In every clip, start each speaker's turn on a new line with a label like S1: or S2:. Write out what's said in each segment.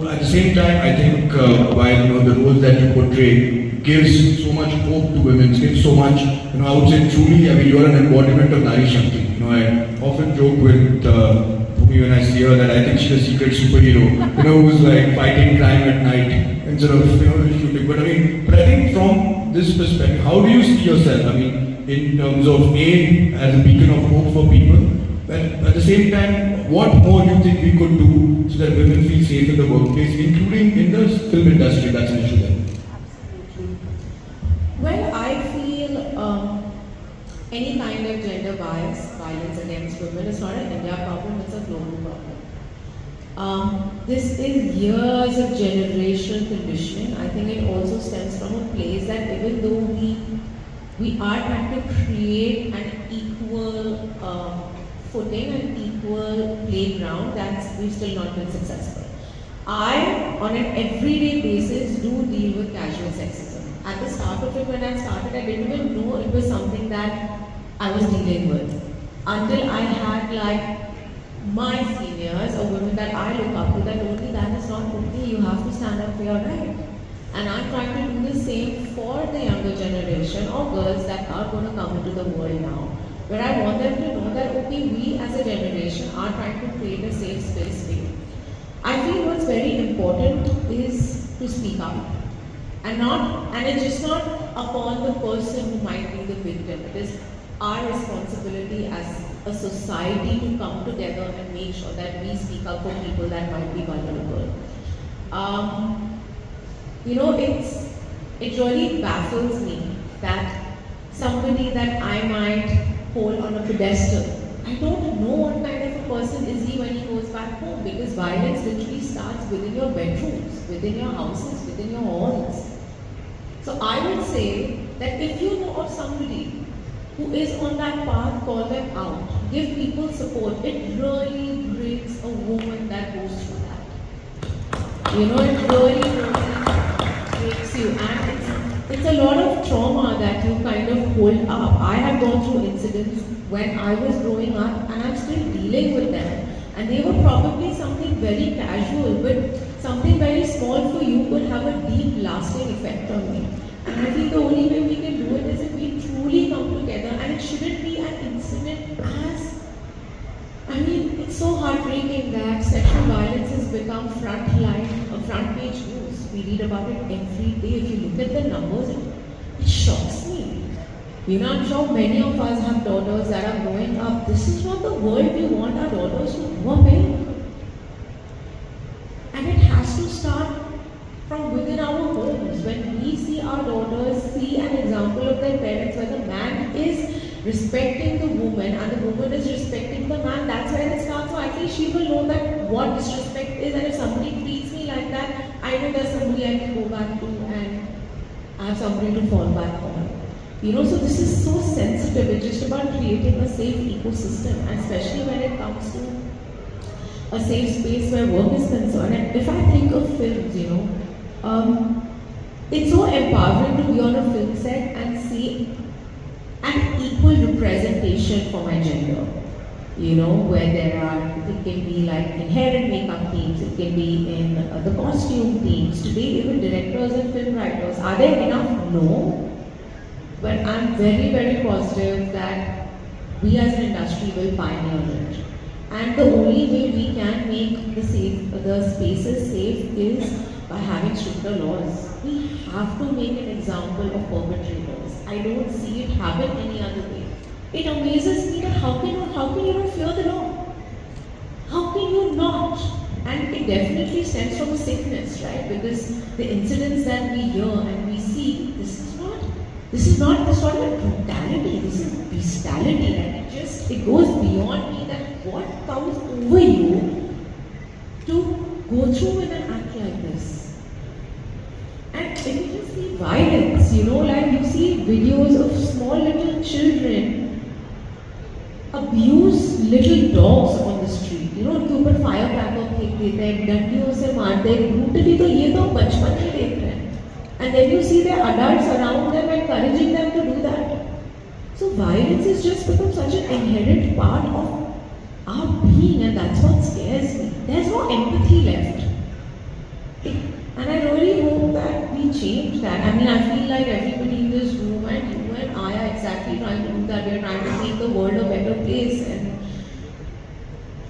S1: at the same time, I think while the roles that you portray gives so much hope to women, gives so much, I would say truly, I mean, you are an embodiment of Nari Shakti. I often joke with Bhumi when I see her that I think she's a secret superhero, who's like fighting crime at night instead of, shooting. But I think from this perspective, how do you see yourself? I mean, in terms of as a beacon of hope for people, but at the same time, what more do you think we could do so that women feel safe in the workplace, including in the film industry? That's an issue there.
S2: Absolutely. Well, I feel any kind of gender bias, violence against women is not an India problem, it's a global problem. This is years of generational conditioning. I think it also stems from a place that even though we are trying to create an equal footing and equal playground, we've still not been successful. I, on an everyday basis, do deal with casual sexism. At the start of it, when I started, I didn't even know it was something that I was dealing with. Until I had my seniors or women that I look up to that only that is not okay, you have to stand up for your right. And I'm trying to do the same for the younger generation or girls that are going to come into the world now. Where I want them to know that, okay, we as a generation are trying to create a safe space for you. I feel what's very important is to speak up. And it's just not upon the person who might be the victim. It is our responsibility as a society to come together and make sure that we speak up for people that might be vulnerable. It really baffles me that somebody that I might hold on a pedestal, I don't know what kind of a person is he when he goes back home, because violence literally starts within your bedrooms, within your houses, within your homes. So I would say that if you know of somebody who is on that path, call them out, give people support. It really breaks a woman that goes through that. It really breaks you, and it's a lot of trauma that you kind of hold up. I have gone through incidents when I was growing up, and I'm still dealing with them. And they were probably something very casual, but something very small for you could have a deep, lasting effect on me. And I think the only way we can do it is if we truly come together, and it shouldn't be an incident it's so heartbreaking that sexual violence has become front page news. We read about it every day. If you look at the numbers, it shocks me. I'm sure many of us have daughters that are growing up. This is not the world we want our daughters to grow up in. And it has to start from within our homes. When we see our daughters see an example of their parents where the man is respecting the woman and the woman is respecting the man, that's where it starts. So at least she will know that what disrespect is, and if somebody treats me like that, I know there's somebody I can go back to and I have somebody to fall back on. So this is so sensitive. It's just about creating a safe ecosystem, and especially when it comes to a safe space where work is concerned. And if I think of films, it's so empowering to be on a film set and see an equal representation for my gender. Where it can be like in hair and makeup teams, it can be in the costume teams, today even directors and film writers. Are there enough? No. But I'm very, very positive that we as an industry will pioneer it. And the only way we can make the spaces safe is by having stricter laws. We have to make an example of perpetrators. I don't see it happen any other way. It amazes me that how can you not fear the law? How can you not? And it definitely stems from a sickness, right? Because the incidents that we hear and we see, this is not a brutality, this is bestiality, and it goes beyond me that what comes over you to go through with an act like this. And when you just see violence, you see videos of small little children abuse little dogs on the street. उनके ऊपर firecracker फेंक देते हैं, डंडियों से मारते हैं, brutally. तो ये तो बचपन में देख रहे हैं. And then you see their adults around them encouraging them to do that. So violence has just become such an inherent part of our being, and that's what scares me. There's no empathy left. change that. I mean, I feel like everybody in this room and you and I are exactly trying to do that. We are trying to make the world a better place, and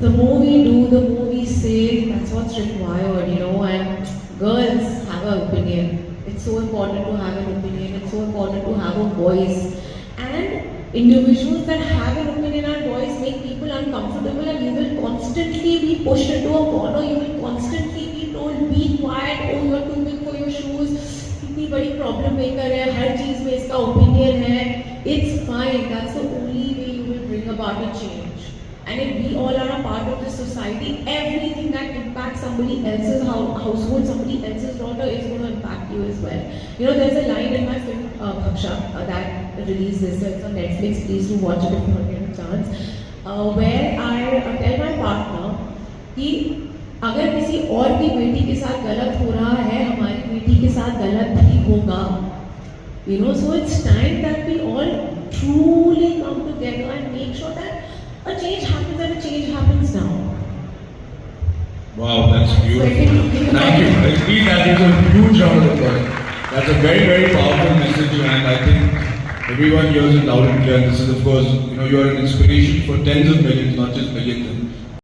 S2: the more we do, the more we say, that's what's required, you know. And girls have an opinion. It's so important to have an opinion. It's so important to have a voice. And individuals that have an opinion and voice make people uncomfortable, and you will constantly be pushed into a corner. You will constantly be told, be quiet. Oh, you're too big for your shoes. इतनी बड़ी problem maker है. हर चीज में इसका opinion है. It's fine. That's the only way you will bring about a change. And if we all are a part of this society, everything that impacts somebody else's household, somebody else's daughter is going to impact you as well. You know, there's a line in my film, Bhaksha, that released this, so it's on Netflix, please do watch it if you get a chance, where I tell my partner कि अगर किसी और की बेटी के साथ गलत हो रहा है, हमारी बेटी के साथ गलत भी होगा. You know, so it's time that we all truly come together and make sure that a change happens, and a change happens now.
S1: Wow, that's beautiful. Thank you. Please, that is a huge round of applause. That's a very, very powerful message, and I think everyone hears it loud and clear. This is, of course, you know, you are an inspiration for tens of millions, not just millions.